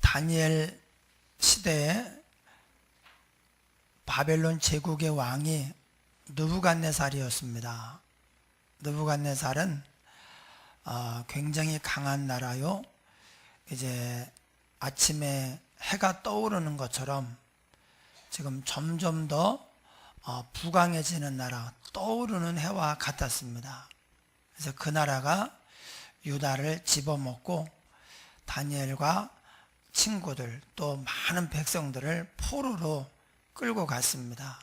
다니엘 시대에 바벨론 제국의 왕이 느부갓네살이었습니다. 느부갓네살은 굉장히 강한 나라요. 이제 아침에 해가 떠오르는 것처럼 지금 점점 더 부강해지는 나라, 떠오르는 해와 같았습니다. 그래서 그 나라가 유다를 집어먹고 다니엘과 친구들 또 많은 백성들을 포로로 끌고 갔습니다.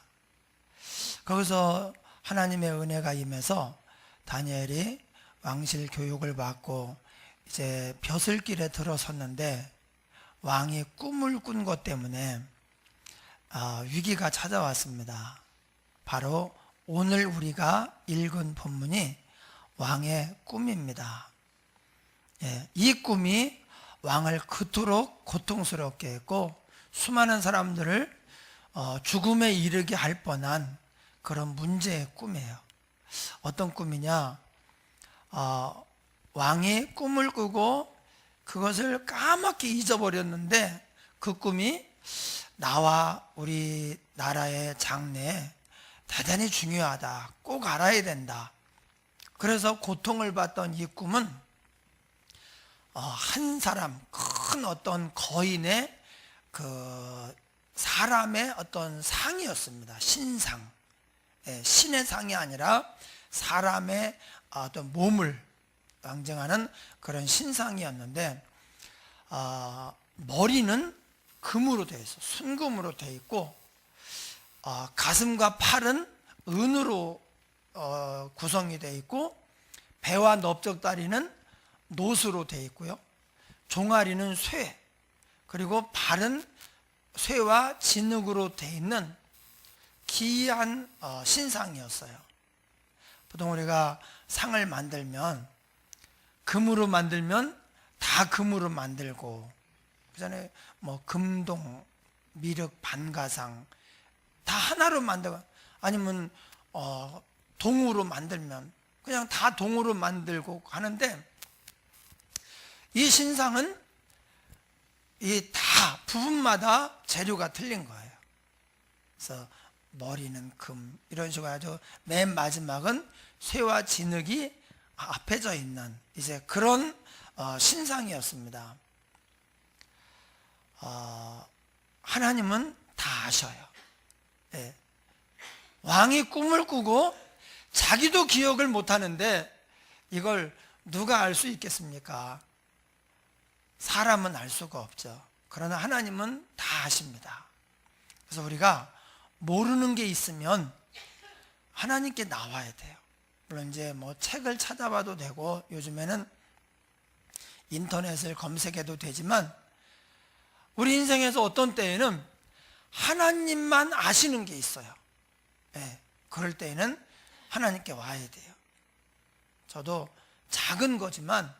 거기서 하나님의 은혜가 임해서 다니엘이 왕실 교육을 받고 이제 벼슬길에 들어섰는데 왕이 꿈을 꾼 것 때문에 위기가 찾아왔습니다. 바로 오늘 우리가 읽은 본문이 왕의 꿈입니다. 이 꿈이 왕을 그토록 고통스럽게 했고 수많은 사람들을 죽음에 이르게 할 뻔한 그런 문제의 꿈이에요. 어떤 꿈이냐? 왕이 꿈을 꾸고 그것을 까맣게 잊어버렸는데 그 꿈이 나와 우리 나라의 장래에 대단히 중요하다, 꼭 알아야 된다. 그래서 고통을 받던 이 꿈은 한 사람, 큰 어떤 거인의 그 사람의 어떤 상이었습니다. 신상, 신의 상이 아니라 사람의 어떤 몸을 상징하는 그런 신상이었는데 머리는 금으로 되어 있어, 순금으로 되어 있고 가슴과 팔은 은으로 구성이 되어 있고 배와 넓적다리는 노수로 되어 있고요. 종아리는 쇠, 그리고 발은 쇠와 진흙으로 되어 있는 기이한 신상이었어요. 보통 우리가 상을 만들면 금으로 만들면 다 금으로 만들고, 그전에 뭐 금동, 미륵, 반가상 다 하나로 만들고, 아니면 동으로 만들면 그냥 다 동으로 만들고 하는데, 이 신상은 이 다 부분마다 재료가 틀린 거예요. 그래서 머리는 금, 이런 식으로 아주 맨 마지막은 쇠와 진흙이 합해져 있는 이제 그런 신상이었습니다. 하나님은 다 아셔요. 왕이 꿈을 꾸고 자기도 기억을 못하는데 이걸 누가 알 수 있겠습니까? 사람은 알 수가 없죠. 그러나 하나님은 다 아십니다. 그래서 우리가 모르는 게 있으면 하나님께 나와야 돼요. 물론 이제 뭐 책을 찾아봐도 되고 요즘에는 인터넷을 검색해도 되지만, 우리 인생에서 어떤 때에는 하나님만 아시는 게 있어요. 그럴 때에는 하나님께 와야 돼요. 저도 작은 거지만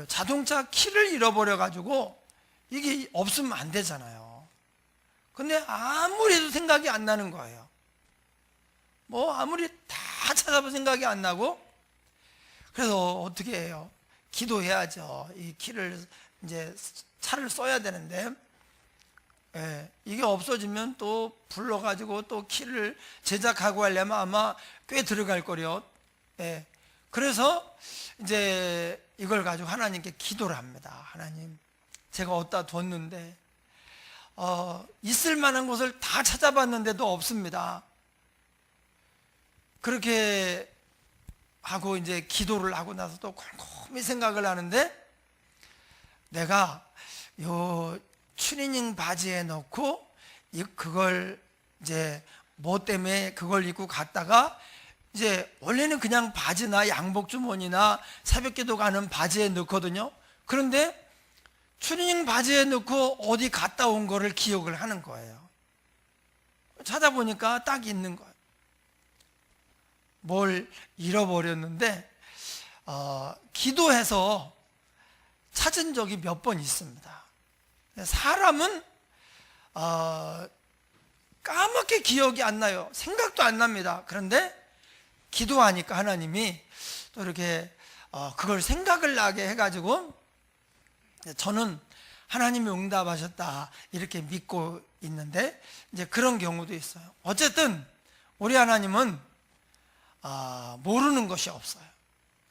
자동차 키를 잃어버려 가지고 이게 없으면 안 되잖아요. 근데 아무리 해도 생각이 안 나는 거예요. 뭐 아무리 다 찾아봐도 생각이 안 나고, 그래서 어떻게 해요? 기도해야죠. 이 키를 이제 차를 써야 되는데, 이게 없어지면 또 불러가지고 또 키를 제작하고 하려면 아마 꽤 들어갈 거래요. 그래서 이제 이걸 가지고 하나님께 기도를 합니다. 하나님, 제가 어디다 뒀는데 있을 만한 곳을 다 찾아봤는데도 없습니다. 그렇게 하고 이제 기도를 하고 나서 또 곰곰이 생각을 하는데, 내가 요 추리닝 바지에 넣고 그걸 이제 뭐 때문에 그걸 입고 갔다가, 이제 원래는 그냥 바지나 양복 주머니나 새벽기도 가는 바지에 넣거든요. 그런데 추리닝 바지에 넣고 어디 갔다 온 거를 기억을 하는 거예요. 찾아보니까 딱 있는 거예요. 뭘 잃어버렸는데 기도해서 찾은 적이 몇 번 있습니다. 사람은 까맣게 기억이 안 나요. 생각도 안 납니다. 그런데 기도하니까 하나님이 또 이렇게 그걸 생각을 나게 해가지고 저는 하나님이 응답하셨다 이렇게 믿고 있는데 이제 그런 경우도 있어요. 어쨌든 우리 하나님은 모르는 것이 없어요.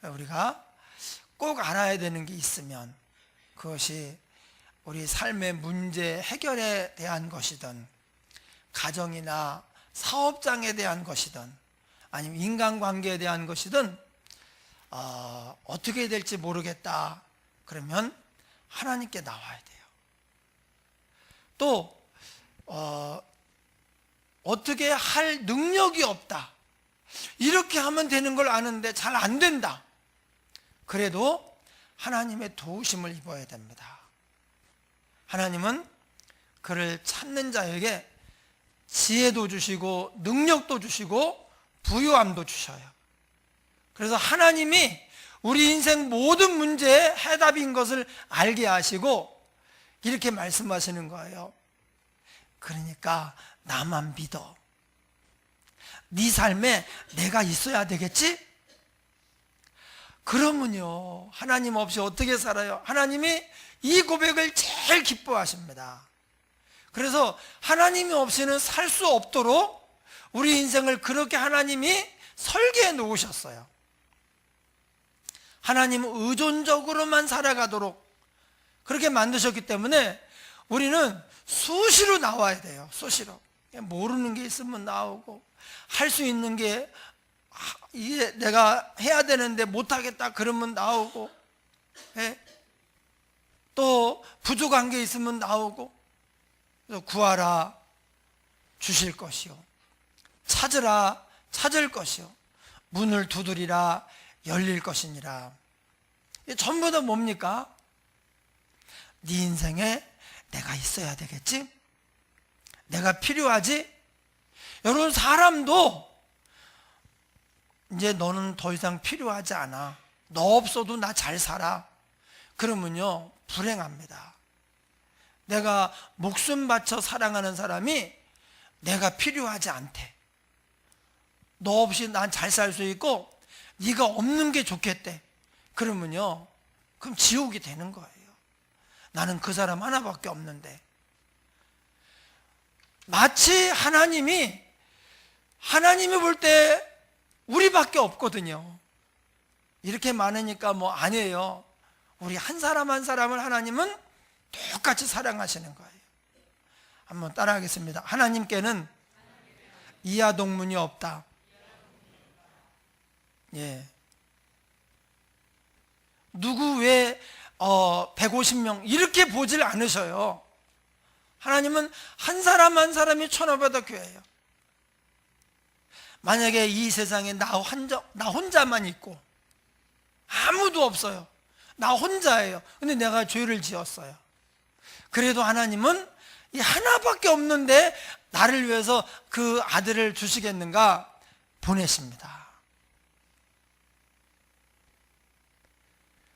우리가 꼭 알아야 되는 게 있으면 그것이 우리 삶의 문제 해결에 대한 것이든 가정이나 사업장에 대한 것이든 아니면 인간관계에 대한 것이든 어떻게 될지 모르겠다 그러면 하나님께 나와야 돼요. 또 어떻게 할 능력이 없다 이렇게 하면 되는 걸 아는데 잘 안 된다 그래도 하나님의 도우심을 입어야 됩니다. 하나님은 그를 찾는 자에게 지혜도 주시고 능력도 주시고 부유함도 주셔요. 그래서 하나님이 우리 인생 모든 문제의 해답인 것을 알게 하시고 이렇게 말씀하시는 거예요. 그러니까 나만 믿어. 네 삶에 내가 있어야 되겠지? 그러면요 하나님 없이 어떻게 살아요? 하나님이 이 고백을 제일 기뻐하십니다. 그래서 하나님이 없이는 살 수 없도록 우리 인생을 그렇게 하나님이 설계해 놓으셨어요. 하나님은 의존적으로만 살아가도록 그렇게 만드셨기 때문에 우리는 수시로 나와야 돼요. 수시로. 모르는 게 있으면 나오고 할 수 있는 게 이게 내가 해야 되는데 못하겠다 그러면 나오고 또 부족한 게 있으면 나오고 그래서 구하라 주실 것이요 찾으라 찾을 것이요 문을 두드리라 열릴 것이니라. 이게 전부 다 뭡니까? 네 인생에 내가 있어야 되겠지? 내가 필요하지? 여러분 사람도 이제 너는 더 이상 필요하지 않아. 너 없어도 나 잘 살아. 그러면요 불행합니다. 내가 목숨 바쳐 사랑하는 사람이 내가 필요하지 않대. 너 없이 난 잘 살 수 있고 네가 없는 게 좋겠대. 그러면요 그럼 지옥이 되는 거예요. 나는 그 사람 하나밖에 없는데. 마치 하나님이 볼 때 우리밖에 없거든요. 이렇게 많으니까 뭐 아니에요. 우리 한 사람 한 사람을 하나님은 똑같이 사랑하시는 거예요. 한번 따라하겠습니다. 하나님께는 이하 동문이 없다. 예. 누구 왜 150명 이렇게 보질 않으셔요. 하나님은 한 사람 한 사람이 천하보다 귀해요. 만약에 이 세상에 나 혼자만 있고 아무도 없어요. 나 혼자예요. 근데 내가 죄를 지었어요. 그래도 하나님은 이 하나밖에 없는데 나를 위해서 그 아들을 주시겠는가 보내십니다.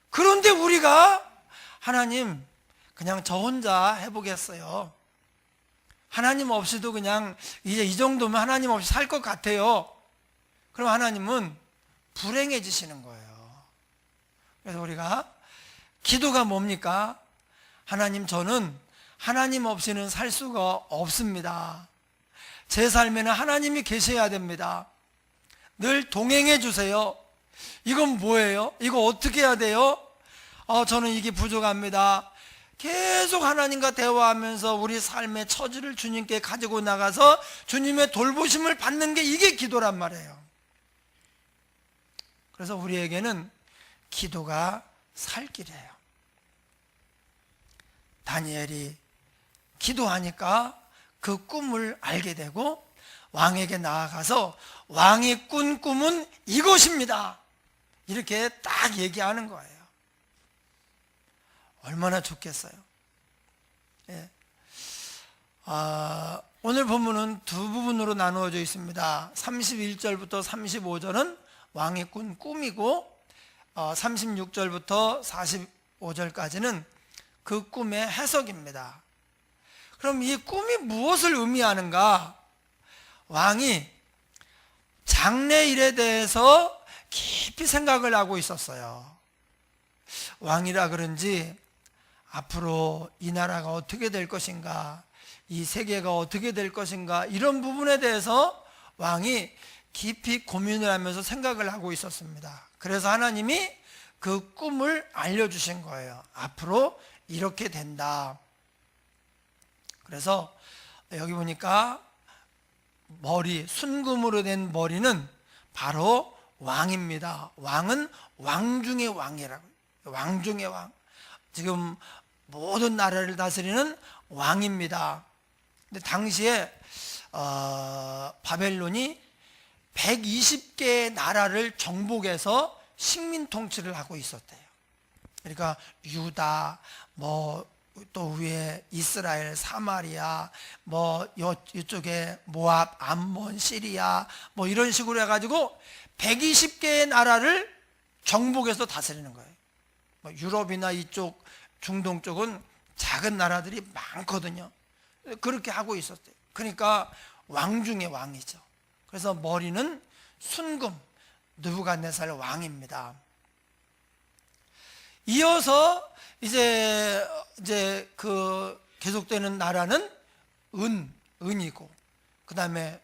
그런데 우리가 하나님 그냥 저 혼자 해보겠어요. 하나님 없이도 그냥 이제 이 정도면 하나님 없이 살 것 같아요. 그럼 하나님은 불행해지시는 거예요. 그래서 우리가 기도가 뭡니까? 하나님 저는 하나님 없이는 살 수가 없습니다. 제 삶에는 하나님이 계셔야 됩니다. 늘 동행해 주세요. 이건 뭐예요? 이거 어떻게 해야 돼요? 저는 이게 부족합니다. 계속 하나님과 대화하면서 우리 삶의 처지를 주님께 가지고 나가서 주님의 돌보심을 받는 게 이게 기도란 말이에요. 그래서 우리에게는 기도가 살 길이에요. 다니엘이 기도하니까 그 꿈을 알게 되고 왕에게 나아가서 왕이 꾼 꿈은 이것입니다. 이렇게 딱 얘기하는 거예요. 얼마나 좋겠어요. 예. 오늘 본문은 두 부분으로 나누어져 있습니다. 31절부터 35절은 왕이 꾼 꿈이고 36절부터 45절까지는 그 꿈의 해석입니다. 그럼 이 꿈이 무엇을 의미하는가? 왕이 장래일에 대해서 깊이 생각을 하고 있었어요. 왕이라 그런지 앞으로 이 나라가 어떻게 될 것인가, 이 세계가 어떻게 될 것인가, 이런 부분에 대해서 왕이 깊이 고민을 하면서 생각을 하고 있었습니다. 그래서 하나님이 그 꿈을 알려주신 거예요. 앞으로 이렇게 된다. 그래서 여기 보니까 머리, 순금으로 된 머리는 바로 왕입니다. 왕은 왕 중의 왕이라고. 왕 중의 왕. 지금 모든 나라를 다스리는 왕입니다. 근데 당시에 바벨론이 120개의 나라를 정복해서 식민 통치를 하고 있었대요. 그러니까 유다, 또 위에 이스라엘, 사마리아, 이쪽에 모압, 암몬, 시리아, 이런 식으로 해가지고 120개의 나라를 정복해서 다스리는 거예요. 유럽이나 이쪽 중동 쪽은 작은 나라들이 많거든요. 그렇게 하고 있었대요. 그러니까 왕 중의 왕이죠. 그래서 머리는 순금, 느부갓네살 왕입니다. 이어서 이제 그 계속되는 나라는 은이고, 그 다음에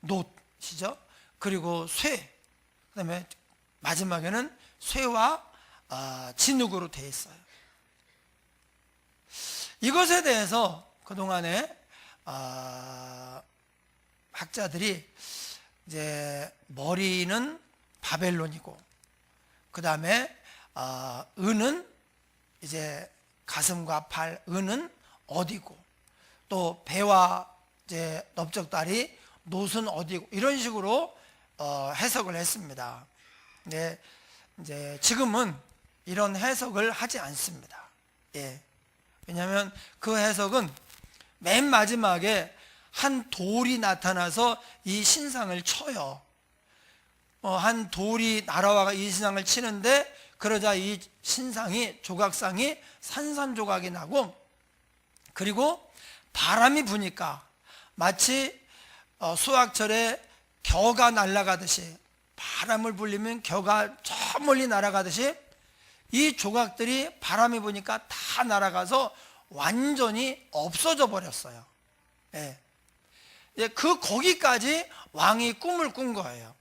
놋이죠. 그리고 쇠, 그 다음에 마지막에는 쇠와 진흙으로 되어 있어요. 이것에 대해서 그동안에 학자들이 이제 머리는 바벨론이고, 그 다음에 은은 이제 가슴과 팔, 은은 어디고, 또 배와 이제 넓적다리, 놋은 어디고, 이런 식으로 해석을 했습니다. 근데 이제 지금은 이런 해석을 하지 않습니다. 예. 왜냐하면 그 해석은 맨 마지막에 한 돌이 나타나서 이 신상을 쳐요. 한 돌이 날아와가 이 신상을 치는데, 그러자 이 신상이, 조각상이 산산조각이 나고, 그리고 바람이 부니까 마치 수확철에 겨가 날아가듯이, 바람을 불리면 겨가 저 멀리 날아가듯이 이 조각들이 바람이 부니까 다 날아가서 완전히 없어져 버렸어요. 예. 거기까지 왕이 꿈을 꾼 거예요.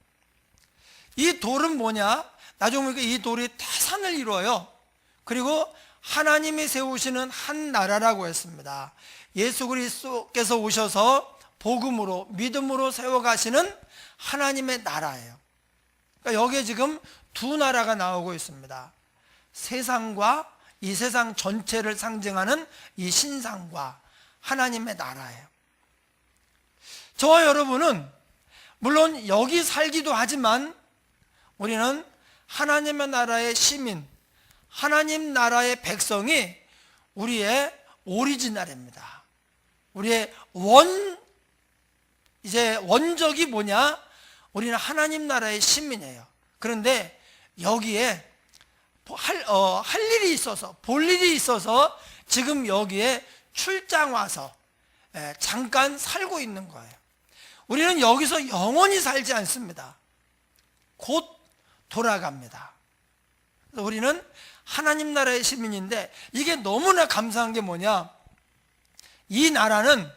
이 돌은 뭐냐? 나중에 보니까 이 돌이 태산을 이루어요. 그리고 하나님이 세우시는 한 나라라고 했습니다. 예수 그리스도께서 오셔서 복음으로, 믿음으로 세워가시는 하나님의 나라예요. 그러니까 여기에 지금 두 나라가 나오고 있습니다. 세상과, 이 세상 전체를 상징하는 이 신상과 하나님의 나라예요. 저와 여러분은 물론 여기 살기도 하지만 우리는 하나님의 나라의 시민, 하나님 나라의 백성이 우리의 오리지널입니다. 우리의 원적이 뭐냐? 우리는 하나님 나라의 시민이에요. 그런데 여기에 할 일이 있어서, 볼 일이 있어서 지금 여기에 출장 와서 잠깐 살고 있는 거예요. 우리는 여기서 영원히 살지 않습니다. 곧 돌아갑니다. 우리는 하나님 나라의 시민인데, 이게 너무나 감사한 게 뭐냐? 이 나라는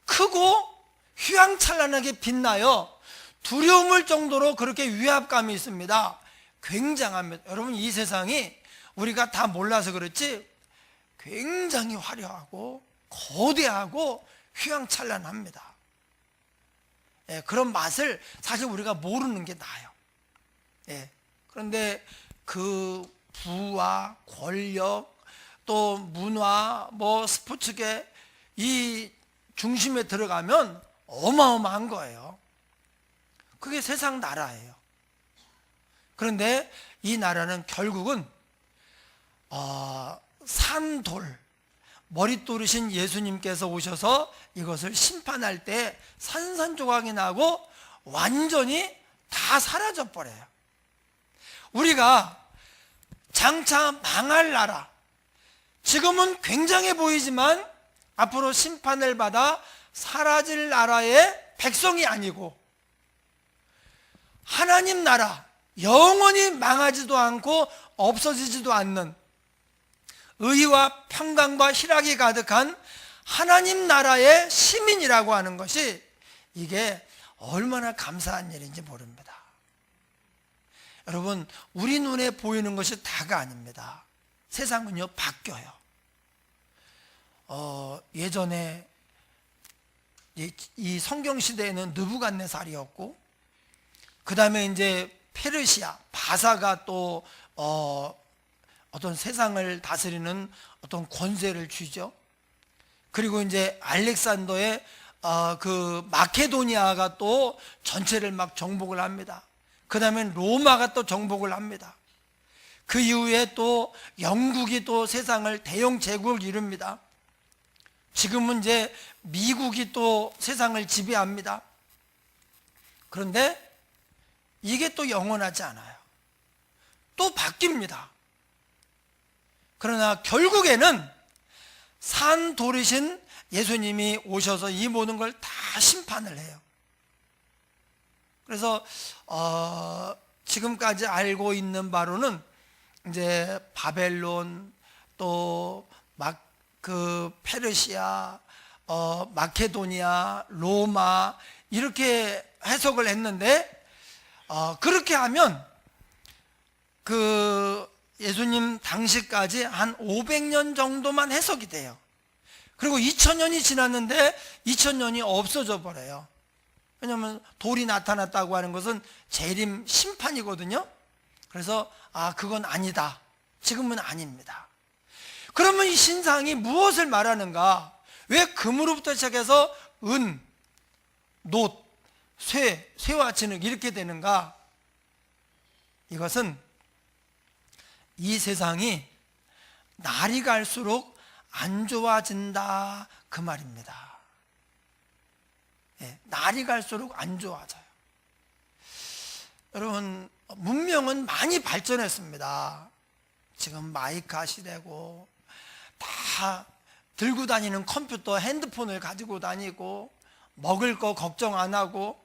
크고 휘황찬란하게 빛나요. 두려움을 정도로 그렇게 위압감이 있습니다. 굉장합니다. 여러분, 이 세상이 우리가 다 몰라서 그렇지 굉장히 화려하고 거대하고 휘황찬란합니다. 그런 맛을 사실 우리가 모르는 게 나아요. 그런데 그 부와 권력, 또 문화, 스포츠계, 이 중심에 들어가면 어마어마한 거예요. 그게 세상 나라예요. 그런데 이 나라는 결국은 산돌, 머릿돌이신 예수님께서 오셔서 이것을 심판할 때 산산조각이 나고 완전히 다 사라져 버려요. 우리가 장차 망할 나라, 지금은 굉장해 보이지만 앞으로 심판을 받아 사라질 나라의 백성이 아니고 하나님 나라, 영원히 망하지도 않고 없어지지도 않는 의와 평강과 희락이 가득한 하나님 나라의 시민이라고 하는 것이 이게 얼마나 감사한 일인지 모릅니다. 여러분, 우리 눈에 보이는 것이 다가 아닙니다. 세상은요 바뀌어요. 예전에 이 성경 시대에는 느부갓네살이었고, 그 다음에 이제 페르시아 바사가 또 어떤 세상을 다스리는 어떤 권세를 쥐죠. 그리고 이제 알렉산더의 그 마케도니아가 또 전체를 막 정복을 합니다. 그 다음에 로마가 또 정복을 합니다. 그 이후에 또 영국이 또 세상을 대영 제국을 이룹니다. 지금은 이제 미국이 또 세상을 지배합니다. 그런데 이게 또 영원하지 않아요. 또 바뀝니다. 그러나 결국에는 산돌이신 예수님이 오셔서 이 모든 걸 다 심판을 해요. 그래서 지금까지 알고 있는 바로는 이제 바벨론, 또 그 페르시아, 마케도니아, 로마 이렇게 해석을 했는데, 그렇게 하면 그 예수님 당시까지 한 500년 정도만 해석이 돼요. 그리고 2000년이 지났는데 2000년이 없어져 버려요. 왜냐하면 돌이 나타났다고 하는 것은 재림 심판이거든요. 그래서 그건 아니다, 지금은 아닙니다. 그러면 이 신상이 무엇을 말하는가? 왜 금으로부터 시작해서 은, 놋, 쇠와 진흙 이렇게 되는가? 이것은 이 세상이 날이 갈수록 안 좋아진다, 그 말입니다. 날이 갈수록 안 좋아져요. 여러분, 문명은 많이 발전했습니다. 지금 마이카 시대고, 다 들고 다니는 컴퓨터, 핸드폰을 가지고 다니고, 먹을 거 걱정 안 하고.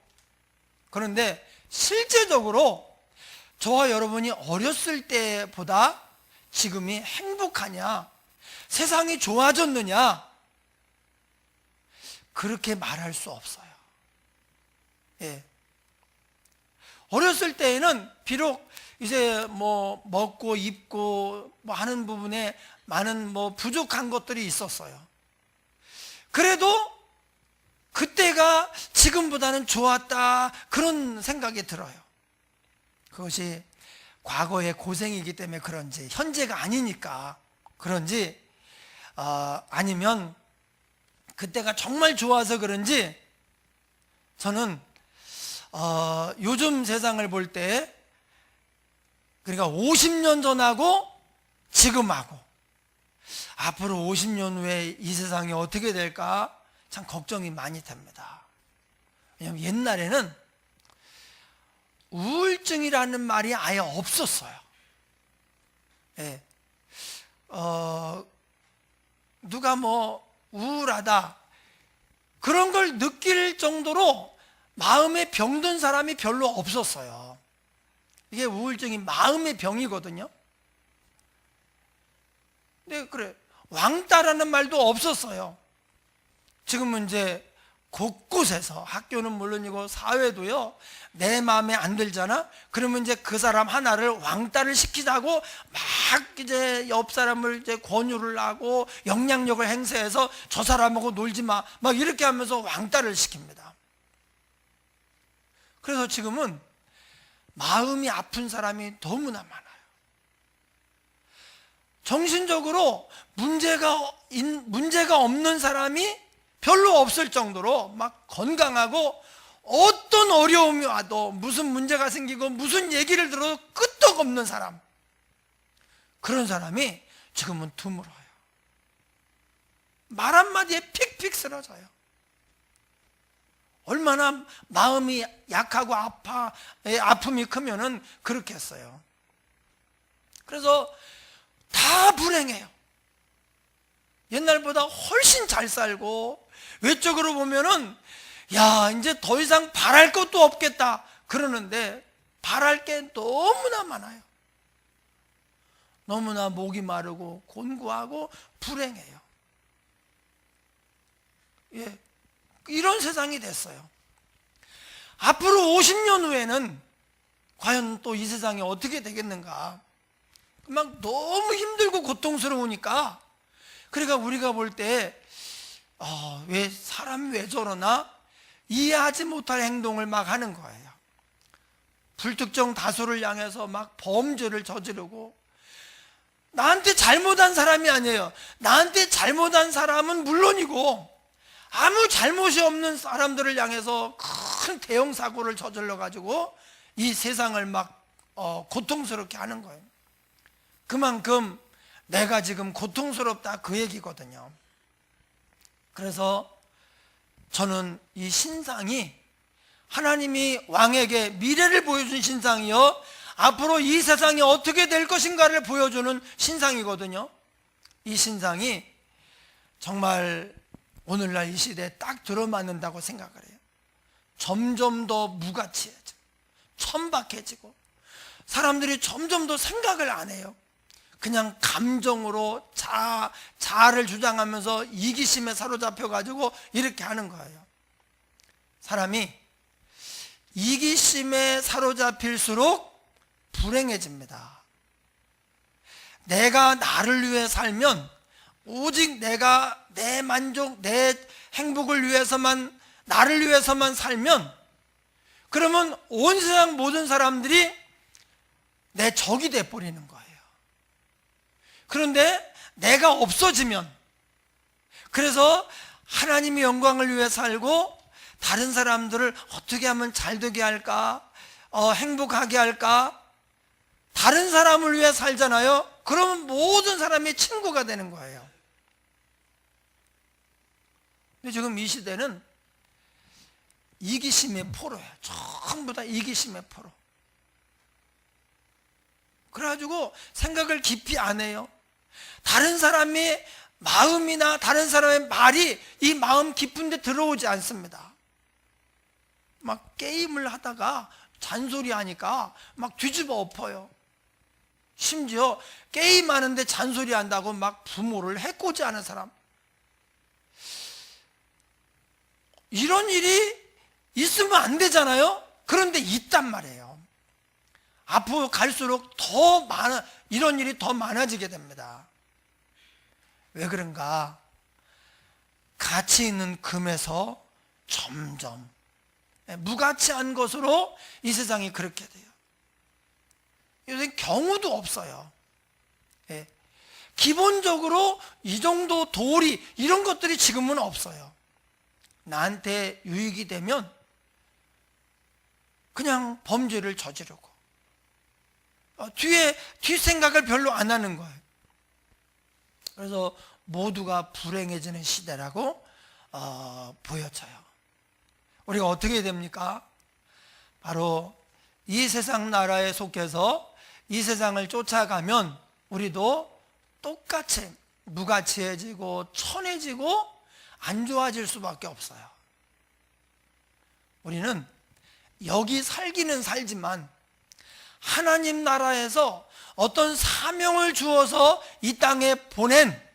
그런데 실제적으로 저와 여러분이 어렸을 때보다 지금이 행복하냐, 세상이 좋아졌느냐, 그렇게 말할 수 없어요. 어렸을 때에는 비록 이제 뭐 먹고 입고 뭐 하는 부분에 많은 뭐 부족한 것들이 있었어요. 그래도 그때가 지금보다는 좋았다, 그런 생각이 들어요. 그것이 과거의 고생이기 때문에 그런지, 현재가 아니니까 그런지, 아니면 그때가 정말 좋아서 그런지, 저는 요즘 세상을 볼 때, 그러니까 50년 전하고 지금하고 앞으로 50년 후에 이 세상이 어떻게 될까 참 걱정이 많이 됩니다. 왜냐하면 옛날에는 우울증이라는 말이 아예 없었어요. 누가 뭐 우울하다 그런 걸 느낄 정도로 마음에 병든 사람이 별로 없었어요. 이게 우울증이 마음의 병이거든요. 근데 그래, 왕따라는 말도 없었어요. 지금은 이제 곳곳에서, 학교는 물론이고 사회도요, 내 마음에 안 들잖아? 그러면 이제 그 사람 하나를 왕따를 시키자고 막 이제 옆 사람을 이제 권유를 하고 영향력을 행사해서 저 사람하고 놀지 마, 막 이렇게 하면서 왕따를 시킵니다. 그래서 지금은 마음이 아픈 사람이 너무나 많아요. 정신적으로 문제가 없는 사람이 별로 없을 정도로 막 건강하고, 어떤 어려움이 와도 무슨 문제가 생기고 무슨 얘기를 들어도 끄떡없는 사람, 그런 사람이 지금은 드물어요. 말 한마디에 픽픽 쓰러져요. 얼마나 마음이 약하고 아픔이 크면은 그렇게 했어요. 그래서 다 불행해요. 옛날보다 훨씬 잘 살고, 외적으로 보면은 야, 이제 더 이상 바랄 것도 없겠다 그러는데, 바랄 게 너무나 많아요. 너무나 목이 마르고 곤고하고 불행해요. 예, 이런 세상이 됐어요. 앞으로 50년 후에는 과연 또 이 세상이 어떻게 되겠는가? 막 너무 힘들고 고통스러우니까, 그러니까 우리가 볼 때 왜 사람이 왜 저러나 이해하지 못할 행동을 막 하는 거예요. 불특정 다수를 향해서 막 범죄를 저지르고, 나한테 잘못한 사람이 아니에요. 나한테 잘못한 사람은 물론이고 아무 잘못이 없는 사람들을 향해서 큰 대형 사고를 저질러 가지고 이 세상을 막 고통스럽게 하는 거예요. 그만큼 내가 지금 고통스럽다, 그 얘기거든요. 그래서 저는 이 신상이 하나님이 왕에게 미래를 보여준 신상이요, 앞으로 이 세상이 어떻게 될 것인가를 보여주는 신상이거든요. 이 신상이 정말 오늘날 이 시대에 딱 들어맞는다고 생각을 해요. 점점 더 무가치해져, 천박해지고, 사람들이 점점 더 생각을 안 해요. 그냥 감정으로 자아를 주장하면서 이기심에 사로잡혀가지고 이렇게 하는 거예요. 사람이 이기심에 사로잡힐수록 불행해집니다. 내가 나를 위해 살면, 오직 내가 내 만족, 내 행복을 위해서만, 나를 위해서만 살면, 그러면 온 세상 모든 사람들이 내 적이 돼버리는 거예요. 그런데 내가 없어지면, 그래서 하나님의 영광을 위해 살고 다른 사람들을 어떻게 하면 잘 되게 할까, 행복하게 할까, 다른 사람을 위해 살잖아요. 그러면 모든 사람이 친구가 되는 거예요. 근데 지금 이 시대는 이기심의 포로예요. 전부 다 이기심의 포로. 그래가지고 생각을 깊이 안 해요. 다른 사람의 마음이나 다른 사람의 말이 이 마음 깊은 데 들어오지 않습니다. 막 게임을 하다가 잔소리 하니까 막 뒤집어 엎어요. 심지어 게임하는데 잔소리 한다고 막 부모를 해코지 하는 사람, 이런 일이 있으면 안 되잖아요. 그런데 있단 말이에요. 앞으로 갈수록 더 많아, 이런 일이 더 많아지게 됩니다. 왜 그런가? 가치 있는 금에서 점점 무가치한 것으로 이 세상이 그렇게 돼요. 요새 경우도 없어요. 예. 기본적으로 이 정도 도리, 이런 것들이 지금은 없어요. 나한테 유익이 되면 그냥 범죄를 저지르고, 뒷생각을 별로 안 하는 거예요. 그래서 모두가 불행해지는 시대라고 보여져요. 우리가 어떻게 됩니까? 바로 이 세상 나라에 속해서 이 세상을 쫓아가면 우리도 똑같이 무가치해지고 천해지고 안 좋아질 수밖에 없어요. 우리는 여기 살기는 살지만 하나님 나라에서 어떤 사명을 주어서 이 땅에 보낸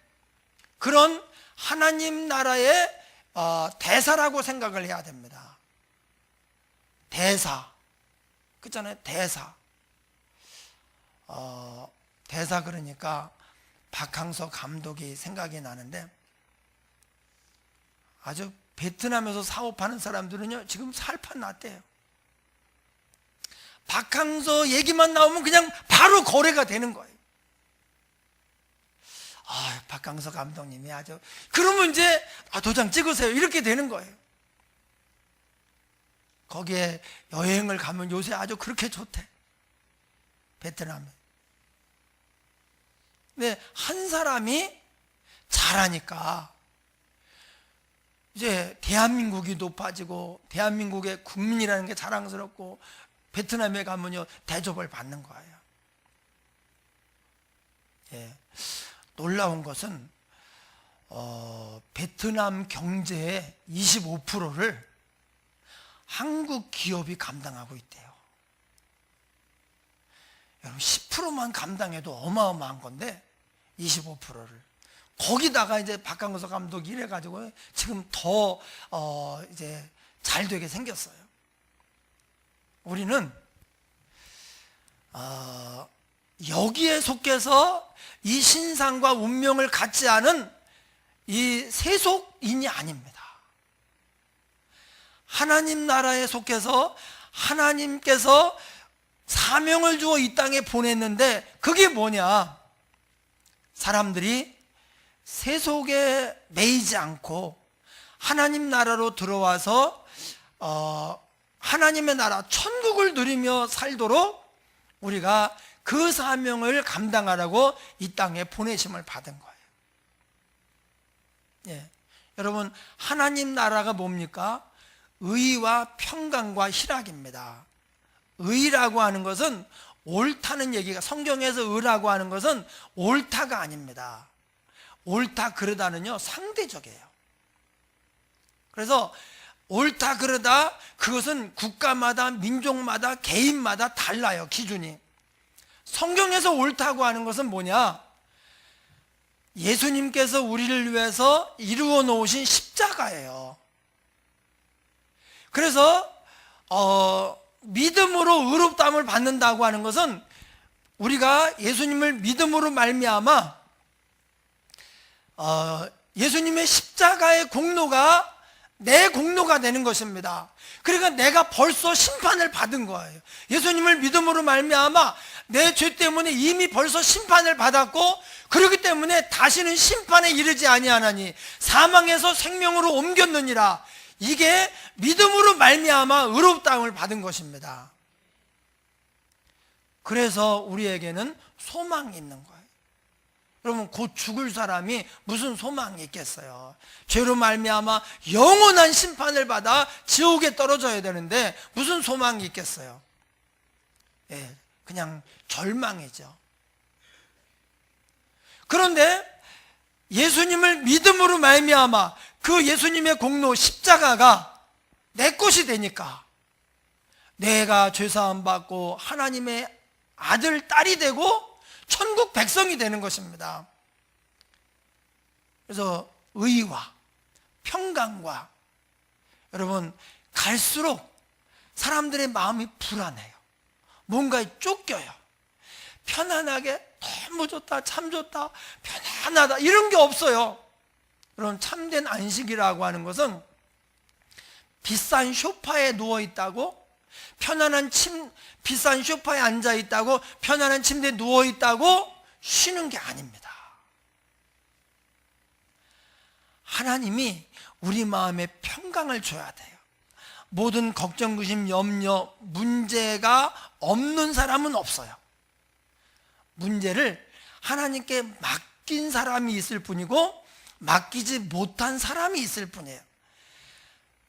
그런 하나님 나라의 대사라고 생각을 해야 됩니다. 대사, 그렇잖아요. 대사. 대사 그러니까 박항서 감독이 생각이 나는데, 아주 베트남에서 사업하는 사람들은요 지금 살판 났대요. 박항서 얘기만 나오면 그냥 바로 거래가 되는 거예요. 박항서 감독님이 아주, 그러면 이제 도장 찍으세요, 이렇게 되는 거예요. 거기에 여행을 가면 요새 아주 그렇게 좋대, 베트남에. 근데 한 사람이 잘하니까 이제 대한민국이 높아지고 대한민국의 국민이라는 게 자랑스럽고, 베트남에 가면요 대접을 받는 거예요. 예. 놀라운 것은 베트남 경제의 25%를 한국 기업이 감당하고 있대요. 여러분 10%만 감당해도 어마어마한 건데 25%를 거기다가 이제 박강서 감독이 이래가지고 지금 더 이제 잘 되게 생겼어요. 우리는 여기에 속해서 이 신상과 운명을 갖지 않은 이 세속인이 아닙니다. 하나님 나라에 속해서 하나님께서 사명을 주어 이 땅에 보냈는데 그게 뭐냐? 사람들이 세속에 매이지 않고 하나님 나라로 들어와서 하나님의 나라 천국을 누리며 살도록 우리가 그 사명을 감당하라고 이 땅에 보내심을 받은 거예요. 예. 여러분, 하나님 나라가 뭡니까? 의와 평강과 희락입니다. 의라고 하는 것은 옳다는 얘기가, 성경에서 의라고 하는 것은 옳다가 아닙니다. 옳다 그르다는요 상대적이에요. 그래서 옳다 그르다 그것은 국가마다 민족마다 개인마다 달라요. 기준이. 성경에서 옳다고 하는 것은 뭐냐? 예수님께서 우리를 위해서 이루어 놓으신 십자가예요. 그래서 믿음으로 의롭다함을 받는다고 하는 것은 우리가 예수님을 믿음으로 말미암아 예수님의 십자가의 공로가 내 공로가 되는 것입니다. 그러니까 내가 벌써 심판을 받은 거예요. 예수님을 믿음으로 말미암아 내 죄 때문에 이미 벌써 심판을 받았고, 그렇기 때문에 다시는 심판에 이르지 아니하나니 사망에서 생명으로 옮겼느니라. 이게 믿음으로 말미암아 의롭다함을 받은 것입니다. 그래서 우리에게는 소망이 있는 거예요. 여러분, 곧 죽을 사람이 무슨 소망이 있겠어요? 죄로 말미암아 영원한 심판을 받아 지옥에 떨어져야 되는데 무슨 소망이 있겠어요? 예, 그냥 절망이죠. 그런데 예수님을 믿음으로 말미암아 그 예수님의 공로 십자가가 내 것이 되니까 내가 죄사함 받고 하나님의 아들, 딸이 되고 천국 백성이 되는 것입니다. 그래서 의와 평강과, 여러분, 갈수록 사람들의 마음이 불안해요. 뭔가에 쫓겨요. 편안하게 너무 좋다, 참 좋다, 편안하다 이런 게 없어요. 여러분, 참된 안식이라고 하는 것은 비싼 소파에 누워 있다고, 비싼 소파에 앉아 있다고, 편안한 침대에 누워 있다고 쉬는 게 아닙니다. 하나님이 우리 마음에 평강을 줘야 돼요. 모든 걱정, 근심, 염려, 문제가 없는 사람은 없어요. 문제를 하나님께 맡긴 사람이 있을 뿐이고 맡기지 못한 사람이 있을 뿐이에요.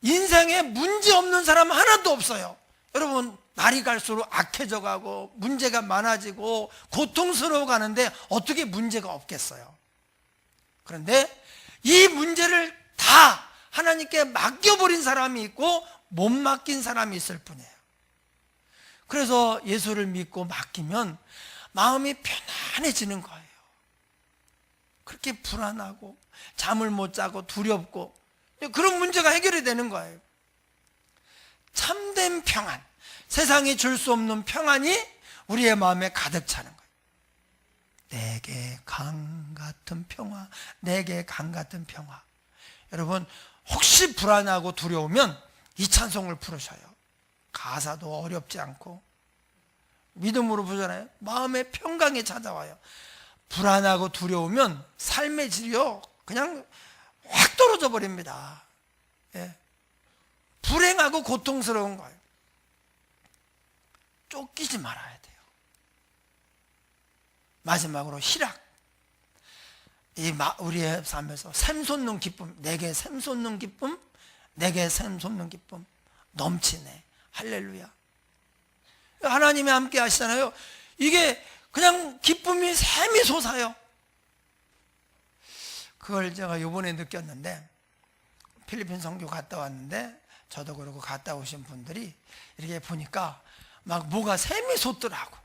인생에 문제 없는 사람은 하나도 없어요. 여러분, 날이 갈수록 악해져 가고 문제가 많아지고 고통스러워 가는데 어떻게 문제가 없겠어요? 그런데 이 문제를 다 하나님께 맡겨버린 사람이 있고 못 맡긴 사람이 있을 뿐이에요. 그래서 예수를 믿고 맡기면 마음이 편안해지는 거예요. 그렇게 불안하고 잠을 못 자고 두렵고 그런 문제가 해결이 되는 거예요. 참된 평안, 세상이 줄 수 없는 평안이 우리의 마음에 가득 차는 거예요. 내게 강 같은 평화, 내게 강 같은 평화. 여러분, 혹시 불안하고 두려우면 이 찬송을 부르셔요. 가사도 어렵지 않고 믿음으로 부르잖아요. 마음의 평강이 찾아와요. 불안하고 두려우면 삶의 질이요 그냥 확 떨어져 버립니다. 예. 불행하고 고통스러운 거예요. 쫓기지 말아야 돼요. 마지막으로 희락. 우리의 삶에서 샘솟는 기쁨, 내게 샘솟는 기쁨, 내게 샘솟는 기쁨 넘치네. 할렐루야. 하나님이 함께 하시잖아요. 이게 그냥 기쁨이 샘이 솟아요. 그걸 제가 요번에 느꼈는데, 필리핀 선교 갔다 왔는데 저도 그러고 갔다 오신 분들이 이렇게 보니까 막 뭐가 샘이 솟더라고.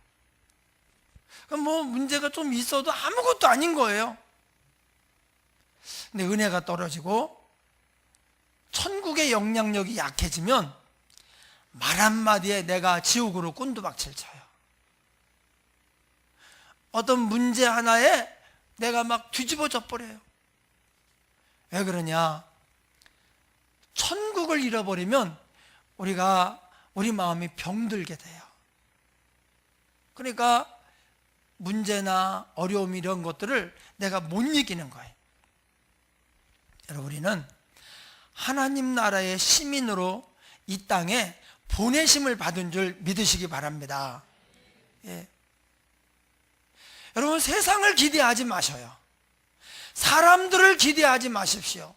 그럼 뭐 문제가 좀 있어도 아무것도 아닌 거예요. 근데 은혜가 떨어지고 천국의 영향력이 약해지면 말 한마디에 내가 지옥으로 꼰두박질 쳐요. 어떤 문제 하나에 내가 막 뒤집어져 버려요. 왜 그러냐? 천국을 잃어버리면 우리 마음이 병들게 돼요. 그러니까 문제나 어려움 이런 것들을 내가 못 이기는 거예요. 여러분, 우리는 하나님 나라의 시민으로 이 땅에 보내심을 받은 줄 믿으시기 바랍니다. 예. 여러분, 세상을 기대하지 마셔요. 사람들을 기대하지 마십시오.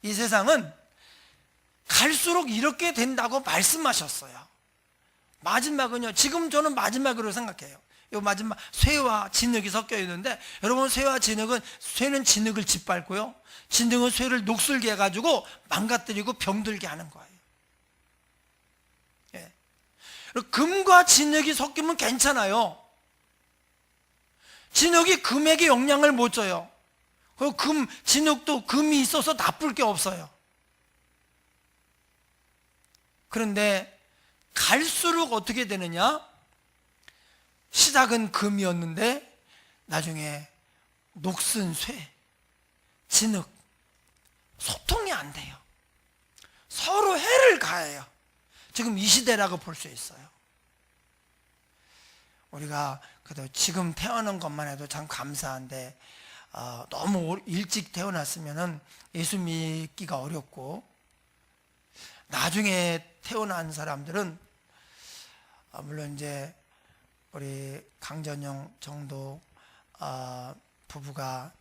이 세상은 갈수록 이렇게 된다고 말씀하셨어요. 마지막은요, 지금 저는 마지막으로 생각해요. 이 마지막 쇠와 진흙이 섞여 있는데, 여러분, 쇠와 진흙은, 쇠는 진흙을 짓밟고요, 진흙은 쇠를 녹슬게 해가지고 망가뜨리고 병들게 하는 거예요. 예. 금과 진흙이 섞이면 괜찮아요. 진흙이 금에게 영향을 못 줘요. 그리고 진흙도 금이 있어서 나쁠 게 없어요. 그런데 갈수록 어떻게 되느냐? 시작은 금이었는데 나중에 녹슨 쇠, 진흙, 소통이 안 돼요. 서로 해를 가해요. 지금 이 시대라고 볼 수 있어요. 우리가 그래도 지금 태어난 것만 해도 참 감사한데, 너무 일찍 태어났으면 예수 믿기가 어렵고, 나중에 태어난 사람들은, 물론 이제 우리 강전영 정도 부부가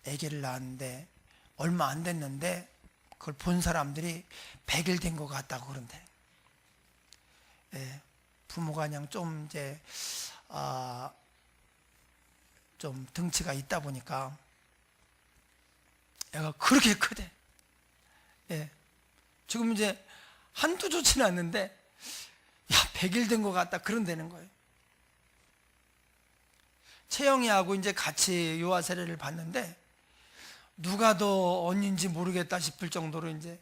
아기를 낳았는데 얼마 안 됐는데 그걸 본 사람들이 100일 된 것 같다고 그런대. 예, 부모가 그냥 좀 이제 좀 등치가 있다 보니까 애가 그렇게 크대. 예, 지금 이제 한두 주 지났는데, 야, 100일 된 것 같다 그런다는 거예요. 채영이하고 이제 같이 유아 세례를 봤는데 누가 더 언니인지 모르겠다 싶을 정도로 이제,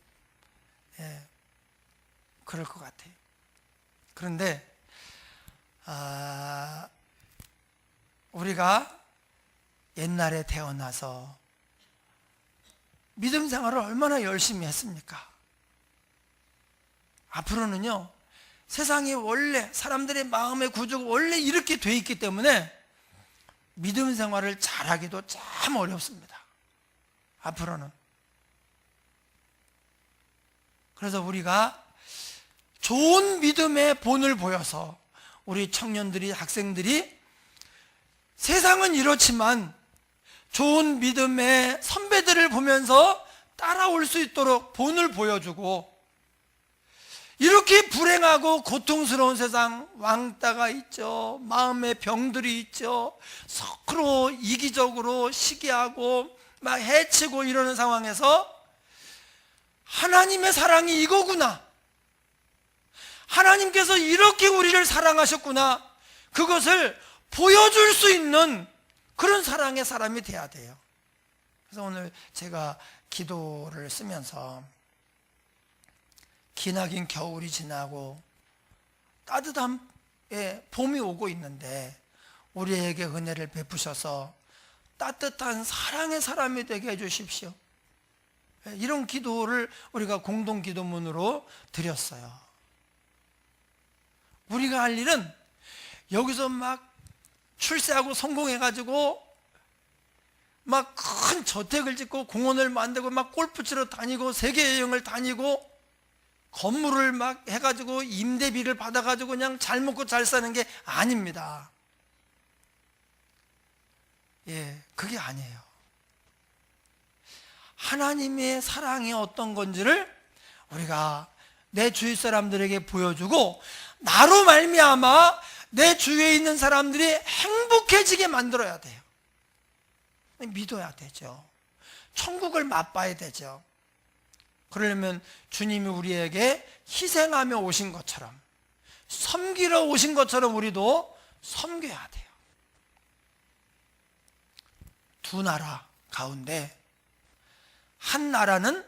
예, 그럴 것 같아요. 그런데 우리가 옛날에 태어나서 믿음 생활을 얼마나 열심히 했습니까? 앞으로는요, 세상이 원래 사람들의 마음의 구조가 원래 이렇게 돼 있기 때문에 믿음 생활을 잘하기도 참 어렵습니다. 앞으로는. 그래서 우리가 좋은 믿음의 본을 보여서 우리 청년들이, 학생들이 세상은 이렇지만 좋은 믿음의 선배들을 보면서 따라올 수 있도록 본을 보여주고, 이렇게 불행하고 고통스러운 세상, 왕따가 있죠, 마음의 병들이 있죠, 서로 이기적으로 시기하고 막 해치고 이러는 상황에서 하나님의 사랑이 이거구나, 하나님께서 이렇게 우리를 사랑하셨구나, 그것을 보여줄 수 있는 그런 사랑의 사람이 돼야 돼요. 그래서 오늘 제가 기도를 쓰면서, 기나긴 겨울이 지나고 따뜻한 봄이 오고 있는데 우리에게 은혜를 베푸셔서 따뜻한 사랑의 사람이 되게 해주십시오. 이런 기도를 우리가 공동 기도문으로 드렸어요. 우리가 할 일은 여기서 막 출세하고 성공해가지고 막 큰 저택을 짓고 공원을 만들고 막 골프 치러 다니고 세계 여행을 다니고 건물을 막 해가지고 임대비를 받아가지고 그냥 잘 먹고 잘 사는 게 아닙니다. 예, 그게 아니에요. 하나님의 사랑이 어떤 건지를 우리가 내 주위 사람들에게 보여주고, 나로 말미암아 내 주위에 있는 사람들이 행복해지게 만들어야 돼요. 믿어야 되죠. 천국을 맛봐야 되죠. 그러려면 주님이 우리에게 희생하며 오신 것처럼, 섬기러 오신 것처럼 우리도 섬겨야 돼요. 두 나라 가운데 한 나라는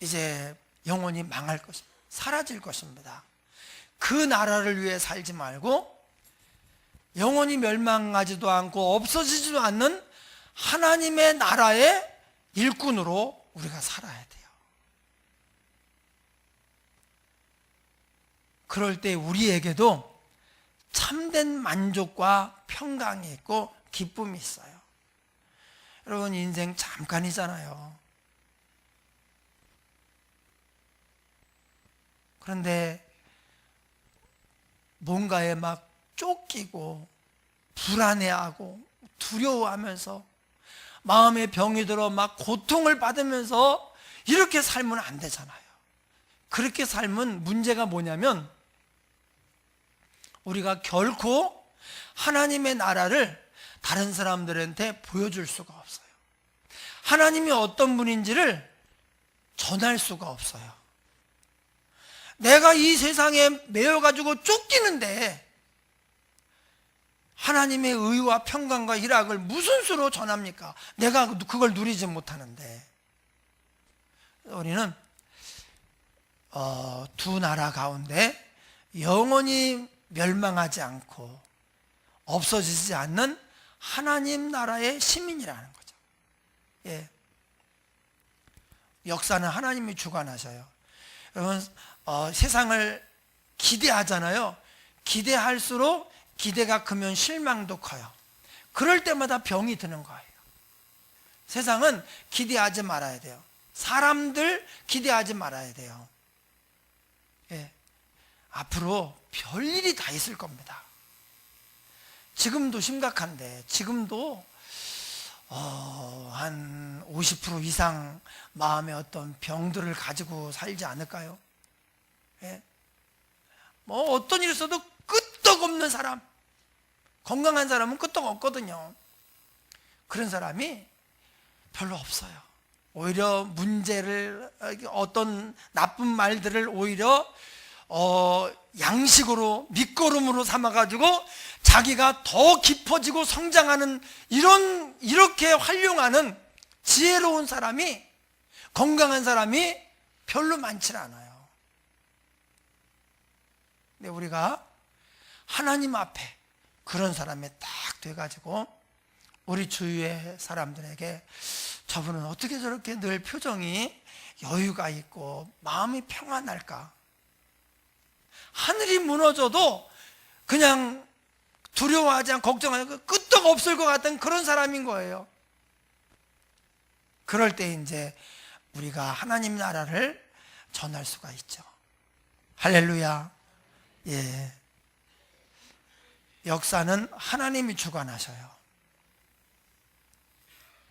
이제 영원히 망할 것입니다. 사라질 것입니다. 그 나라를 위해 살지 말고 영원히 멸망하지도 않고 없어지지도 않는 하나님의 나라의 일꾼으로 우리가 살아야 돼요. 그럴 때 우리에게도 참된 만족과 평강이 있고 기쁨이 있어요. 여러분, 인생 잠깐이잖아요. 그런데 뭔가에 막 쫓기고 불안해하고 두려워하면서 마음에 병이 들어 막 고통을 받으면서 이렇게 살면 안 되잖아요. 그렇게 살면 문제가 뭐냐면 우리가 결코 하나님의 나라를 다른 사람들한테 보여줄 수가 없어요. 하나님이 어떤 분인지를 전할 수가 없어요. 내가 이 세상에 매여가지고 쫓기는데 하나님의 의와 평강과 희락을 무슨 수로 전합니까? 내가 그걸 누리지 못하는데. 우리는 두 나라 가운데 영원히 멸망하지 않고 없어지지 않는 하나님 나라의 시민이라는 거죠. 예. 역사는 하나님이 주관하셔요. 여러분, 세상을 기대하잖아요. 기대할수록 기대가 크면 실망도 커요. 그럴 때마다 병이 드는 거예요. 세상은 기대하지 말아야 돼요. 사람들 기대하지 말아야 돼요. 예. 앞으로 별일이 다 있을 겁니다. 지금도 심각한데 지금도 한 50% 이상 마음의 어떤 병들을 가지고 살지 않을까요? 예. 뭐 어떤 일 있어도 끄떡없는 사람, 건강한 사람은 끄떡 없거든요. 그런 사람이 별로 없어요. 오히려 문제를, 어떤 나쁜 말들을 오히려 양식으로, 밑거름으로 삼아가지고 자기가 더 깊어지고 성장하는 이렇게 활용하는 지혜로운 사람이, 건강한 사람이 별로 많지 않아요. 근데 우리가 하나님 앞에 그런 사람이 딱 돼가지고 우리 주위의 사람들에게 저분은 어떻게 저렇게 늘 표정이 여유가 있고 마음이 평안할까? 하늘이 무너져도 그냥 두려워하지 않고 걱정하지 않고 끄떡 없을 것 같은 그런 사람인 거예요. 그럴 때 이제 우리가 하나님 나라를 전할 수가 있죠. 할렐루야. 예. 역사는 하나님이 주관하셔요.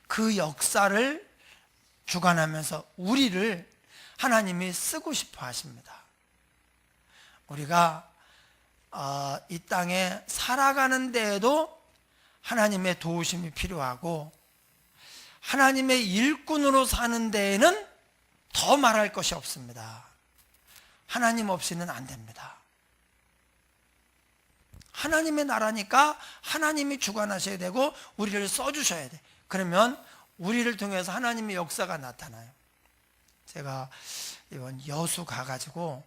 그 역사를 주관하면서 우리를 하나님이 쓰고 싶어 하십니다. 우리가 이 땅에 살아가는 데에도 하나님의 도우심이 필요하고 하나님의 일꾼으로 사는 데에는 더 말할 것이 없습니다. 하나님 없이는 안 됩니다. 하나님의 나라니까 하나님이 주관하셔야 되고 우리를 써주셔야 돼. 그러면 우리를 통해서 하나님의 역사가 나타나요. 제가 이번 여수 가가지고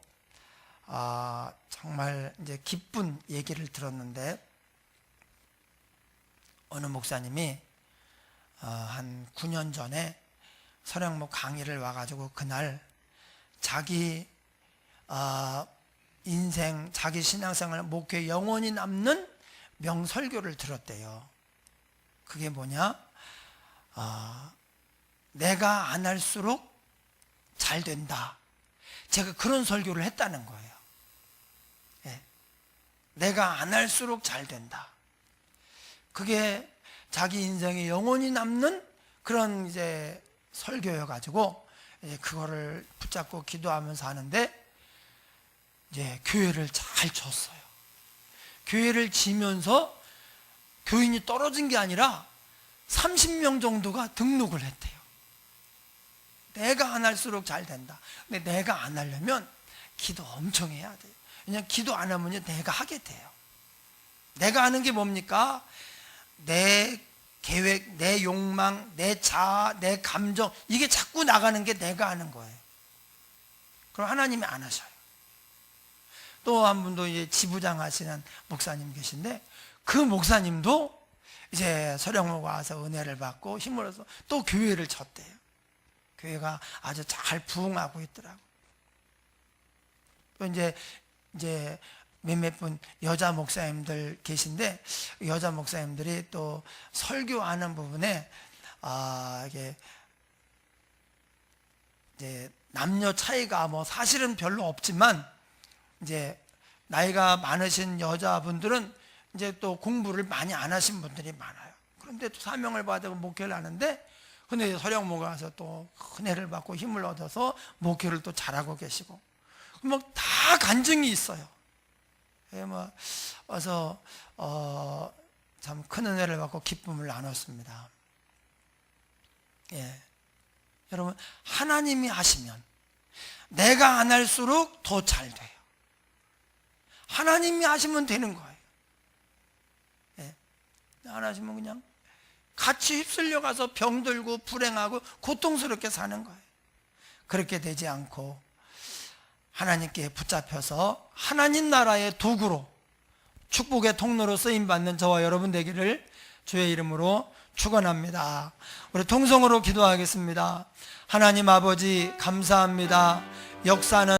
정말 이제 기쁜 얘기를 들었는데 어느 목사님이 한 9년 전에 서령목 강의를 와가지고 그날 자기 인생, 자기 신앙생활, 목회 영원히 남는 명설교를 들었대요. 그게 뭐냐? 내가 안 할수록 잘 된다. 제가 그런 설교를 했다는 거예요. 예. 내가 안 할수록 잘 된다. 그게 자기 인생에 영원히 남는 그런 이제 설교여가지고 그거를 붙잡고 기도하면서 하는데 이제 교회를 잘 졌어요. 교회를 지면서 교인이 떨어진 게 아니라 30명 정도가 등록을 했대요. 내가 안 할수록 잘 된다. 근데 내가 안 하려면 기도 엄청 해야 돼요. 왜냐하면 기도 안 하면 내가 하게 돼요. 내가 하는 게 뭡니까? 내 계획, 내 욕망, 내 자아, 내 감정, 이게 자꾸 나가는 게 내가 하는 거예요. 그럼 하나님이 안 하셔요. 또 한 분도 이제 지부장 하시는 목사님 계신데, 그 목사님도 이제 서령호가 와서 은혜를 받고 힘을 얻어서 또 교회를 쳤대요. 교회가 아주 잘 부흥하고 있더라고. 또 이제 몇몇 분 여자 목사님들 계신데, 여자 목사님들이 또 설교하는 부분에 이게 이제 남녀 차이가 뭐 사실은 별로 없지만, 이제 나이가 많으신 여자분들은 이제 또 공부를 많이 안 하신 분들이 많아요. 그런데 또 사명을 받고 목회를 하는데, 근데 서령모가 와서 또 은혜를 받고 힘을 얻어서 목회를 또 잘하고 계시고, 뭐 다 간증이 있어요. 예, 뭐 와서 참 큰 은혜를 받고 기쁨을 나눴습니다. 예, 여러분, 하나님이 하시면 내가 안 할수록 더 잘 돼요. 하나님이 하시면 되는 거예요. 예, 안 하시면 그냥 같이 휩쓸려 가서 병들고 불행하고 고통스럽게 사는 거예요. 그렇게 되지 않고 하나님께 붙잡혀서 하나님 나라의 도구로, 축복의 통로로 쓰임받는 저와 여러분 되기를 주의 이름으로 축원합니다. 우리 통성으로 기도하겠습니다. 하나님 아버지, 감사합니다. 역사는